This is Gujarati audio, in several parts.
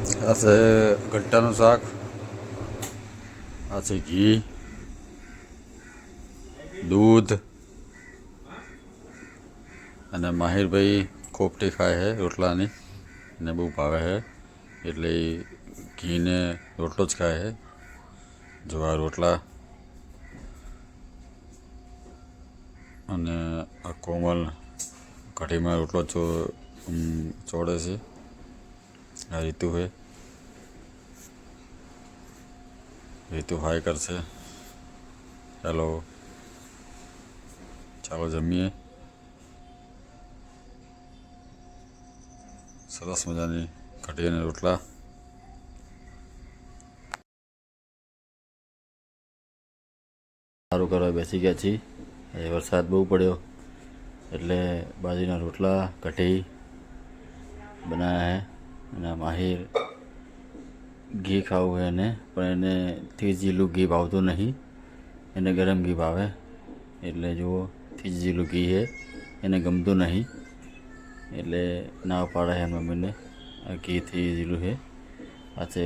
આ છે ગટ્ટાનું શાક, આ છે ઘી, દૂધ અને માહિરભાઈ કોપટી ખાય છે રોટલાની, એને બહુ ભાવે છે એટલે ઘીને રોટલો જ ખાય છે. જો આ રોટલા અને આ કોમલ કઢીમાં રોટલો ચોળે છે. આ રીતુ છે, રીતુ હાય કરશે. હેલો, ચાલો જમીએ. સરસ મજાની કઢી અને રોટલા. સારું કરવા બેસી ગયા છીએ. આજે વરસાદ બહુ પડ્યો એટલે બાજરીના રોટલા કઢી બનાવ્યા છે. અને માહિર ઘી ખાવું હોય એને, પણ એને થીજીલું ઘી ભાવતું નહીં, એને ગરમ ઘી ભાવે. એટલે જુઓ થીજીલું ઘી છે, એને ગમતું નહીં એટલે ના પાડે છે મમ્મીને આ ઘી થીજીલું છે. આ છે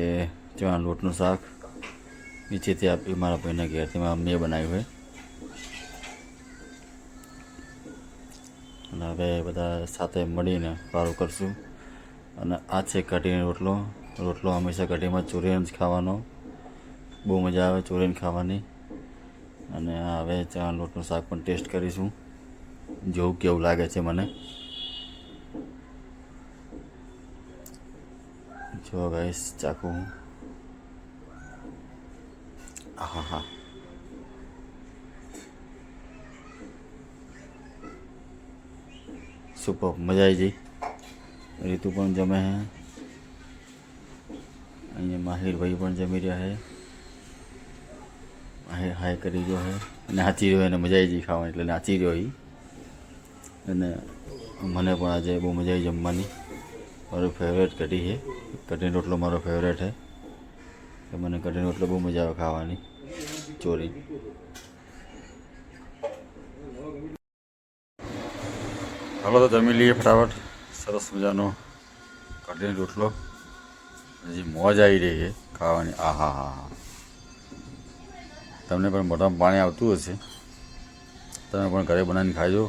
ચણા લોટનું શાક, નીચેથી આપી મારા ભાઈના ઘેરથી મારા મમ્મીએ બનાવ્યું છે. અને હવે બધા સાથે મળીને પારું કરશું. અને આ છે કઢીનો રોટલો. રોટલો હંમેશા કઢીમાં ચોરીને જ ખાવાનો, બહુ મજા આવે ચોરીને ખાવાની. અને હવે ચણા લોટનું શાક પણ ટેસ્ટ કરીશું, જોવું કેવું લાગે છે મને. જો ગાઈસ ચાખું. હા હા, સુપર, મજા આવી જઈ. રીતુ પણ જમે છે, અહીંયા માહિરભાઈ પણ જમી રહ્યા છે. માહિર હાય કરી ગયો છે, નાચી રહ્યો, એને મજા આવી જઈ ખાવાની એટલે નાચી રહ્યો એ. અને મને પણ આજે બહુ મજા આવી જમવાની. મારું ફેવરેટ કઢી છે, કઢીનો રોટલો મારો ફેવરેટ છે. કે મને કઢીનો રોટલો બહુ મજા આવે ખાવાની ચોરી. હાલો તો જમી લઈએ ફટાફટ. સરસ મજાનો કઢીનો રોટલો, હજી મોજ આવી રહી છે ખાવાની. આ હા હા હા, તમને પણ મોઢામાં પાણી આવતું હશે. તમે પણ ઘરે બનાવીને ખાજો,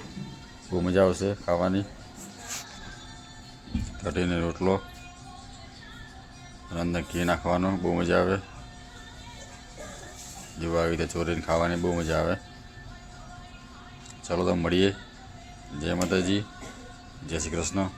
બહુ મજા આવશે ખાવાની. કઢીનો રોટલો અંદર ઘી નાખવાનો, બહુ મજા આવે. જો આવી રીતે ચોરીને ખાવાની બહુ મજા આવે. ચાલો તો મળીએ. જય માતાજી, જય શ્રી કૃષ્ણ.